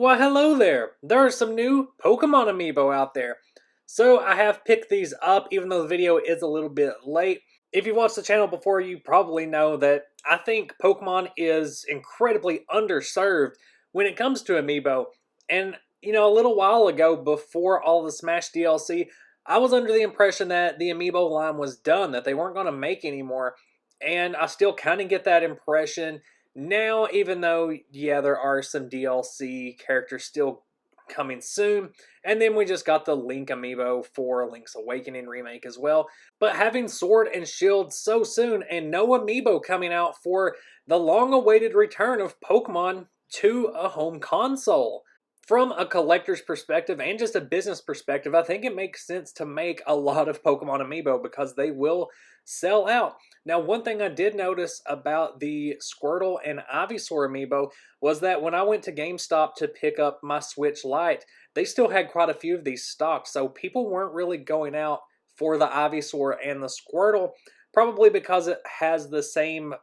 Well, hello there. There are some new Pokemon Amiibo out there. So I have picked these up even though the video is a little bit late. If you've watched the channel before, you probably know that I think Pokemon is incredibly underserved when it comes to Amiibo. And, a little while ago, before all the Smash DLC, I was under the impression that the Amiibo line was done, that they weren't going to make anymore. And I still kind of get that impression now, even though, yeah, there are some DLC characters still coming soon. And then we just got the Link amiibo for Link's Awakening remake as well. But having Sword and Shield so soon and no amiibo coming out for the long awaited return of Pokemon to a home console. From a collector's perspective and just a business perspective, I think it makes sense to make a lot of Pokemon amiibo because they will sell out. Now, one thing I did notice about the Squirtle and Ivysaur amiibo was that when I went to GameStop to pick up my Switch Lite, they still had quite a few of these stocked, so people weren't really going out for the Ivysaur and the Squirtle, probably because it has the same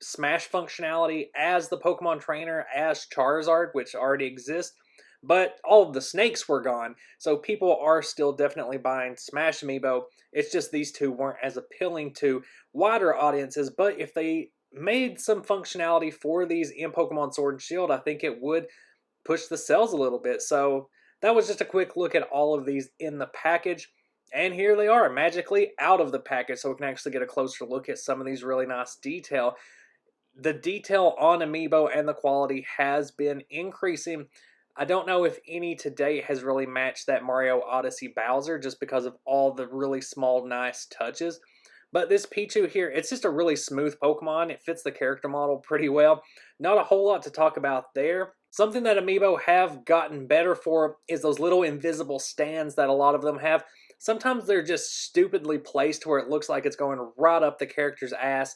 Smash functionality as the Pokemon Trainer, as Charizard, which already exists. But all of the snakes were gone, so people are still definitely buying Smash Amiibo. It's just these two weren't as appealing to wider audiences, but if they made some functionality for these in Pokemon Sword and Shield, I think it would push the sales a little bit. So that was just a quick look at all of these in the package. And here they are, magically out of the package, so we can actually get a closer look at some of these really nice detail. The detail on Amiibo and the quality has been increasing. I don't know if any to date has really matched that Mario Odyssey Bowser just because of all the really small, nice touches. But this Pichu here, it's just a really smooth Pokemon. It fits the character model pretty well. Not a whole lot to talk about there. Something that Amiibo have gotten better for is those little invisible stands that a lot of them have. Sometimes they're just stupidly placed where it looks like it's going right up the character's ass.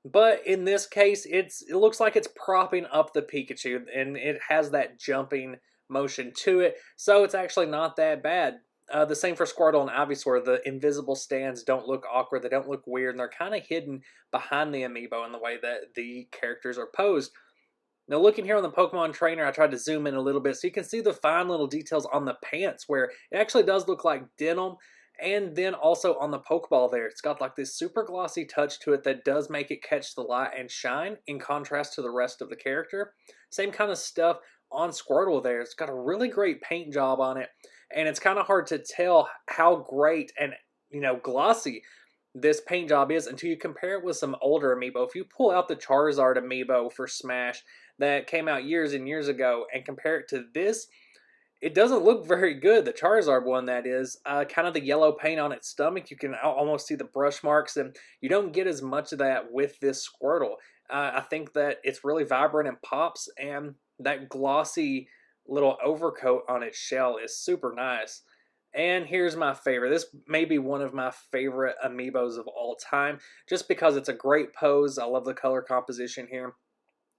But in this case, it looks like it's propping up the Pikachu, and it has that jumping motion to it, so it's actually not that bad. The same for Squirtle and Ivysaur. The invisible stands don't look awkward, they don't look weird, and they're kind of hidden behind the amiibo in the way that the characters are posed. Now looking here on the Pokemon Trainer, I tried to zoom in a little bit so you can see the fine little details on the pants where it actually does look like denim. And then also on the Pokeball there, it's got like this super glossy touch to it that does make it catch the light and shine in contrast to the rest of the character. Same kind of stuff on Squirtle there. It's got a really great paint job on it. And it's kind of hard to tell how great and, glossy this paint job is until you compare it with some older amiibo. If you pull out the Charizard amiibo for Smash that came out years and years ago and compare it to this, it doesn't look very good. The Charizard one, that is. Kind of the yellow paint on its stomach. You can almost see the brush marks, and you don't get as much of that with this Squirtle. I think that it's really vibrant and pops, and that glossy little overcoat on its shell is super nice. And here's my favorite. This may be one of my favorite amiibos of all time, just because it's a great pose. I love the color composition here.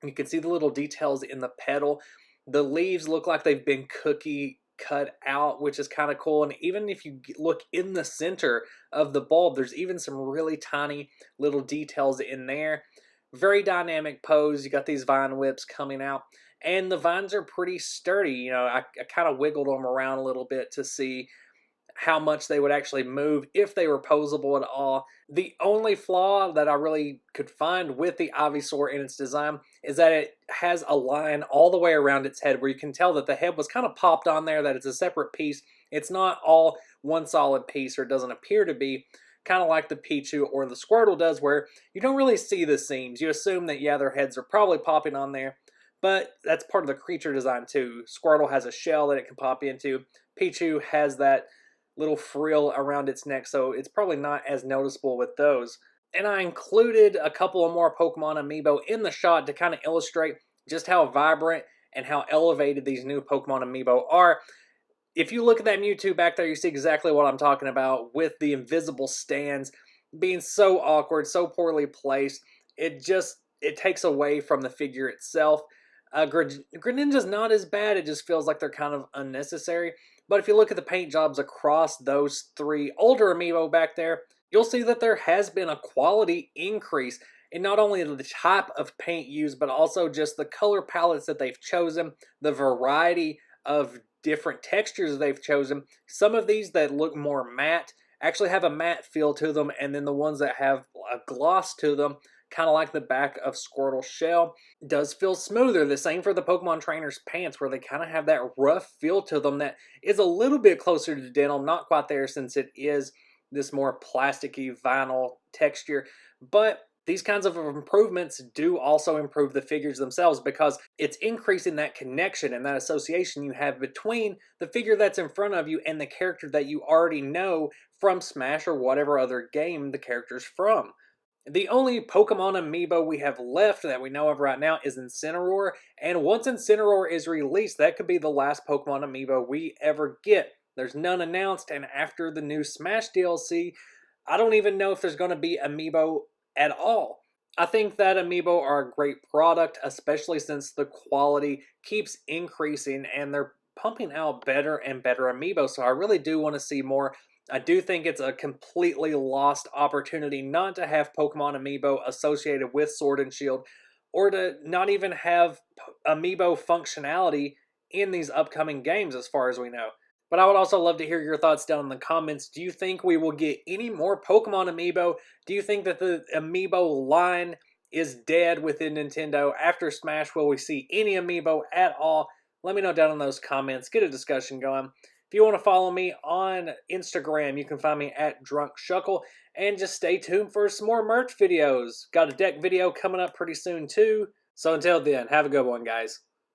You can see the little details in the petal. The leaves look like they've been cookie cut out, which is kind of cool. And even if you look in the center of the bulb, there's even some really tiny little details in there. Very dynamic pose. You got these vine whips coming out. And the vines are pretty sturdy. I kind of wiggled them around a little bit to see how much they would actually move if they were posable at all. The only flaw that I really could find with the Ivysaur in its design is that it has a line all the way around its head where you can tell that the head was kind of popped on there, that it's a separate piece. It's not all one solid piece, or it doesn't appear to be, kind of like the Pichu or the Squirtle does, where you don't really see the seams. You assume that, yeah, their heads are probably popping on there, but that's part of the creature design too. Squirtle has a shell that it can pop into. Pichu has that little frill around its neck, so it's probably not as noticeable with those. And I included a couple of more Pokemon amiibo in the shot to kind of illustrate just how vibrant and how elevated these new Pokemon amiibo are. If you look at that Mewtwo back there, you see exactly what I'm talking about with the invisible stands being so awkward, so poorly placed. It takes away from the figure itself. Greninja's not as bad, it just feels like they're kind of unnecessary. But if you look at the paint jobs across those three older amiibo back there, you'll see that there has been a quality increase. in not only the type of paint used, but also just the color palettes that they've chosen, the variety of different textures they've chosen. Some of these that look more matte actually have a matte feel to them, and then the ones that have a gloss to them, kind of like the back of Squirtle's shell, does feel smoother. The same for the Pokemon Trainers pants, where they kind of have that rough feel to them that is a little bit closer to denim, not quite there since it is this more plasticky vinyl texture. But these kinds of improvements do also improve the figures themselves, because it's increasing that connection and that association you have between the figure that's in front of you and the character that you already know from Smash or whatever other game the character's from. The only Pokemon Amiibo we have left that we know of right now is Incineroar, and once Incineroar is released, that could be the last Pokemon Amiibo we ever get. There's none announced, and after the new Smash DLC, I don't even know if there's going to be Amiibo at all. I think that Amiibo are a great product, especially since the quality keeps increasing and they're pumping out better and better Amiibo, so I really do want to see more. I do think it's a completely lost opportunity not to have Pokemon Amiibo associated with Sword and Shield, or to not even have Amiibo functionality in these upcoming games as far as we know. But I would also love to hear your thoughts down in the comments. Do you think we will get any more Pokemon Amiibo? Do you think that the Amiibo line is dead within Nintendo? After Smash, will we see any Amiibo at all? Let me know down in those comments. Get a discussion going. If you want to follow me on Instagram, you can find me at DrunkShuckle. And just stay tuned for some more merch videos. Got a deck video coming up pretty soon too. So until then, have a good one, guys.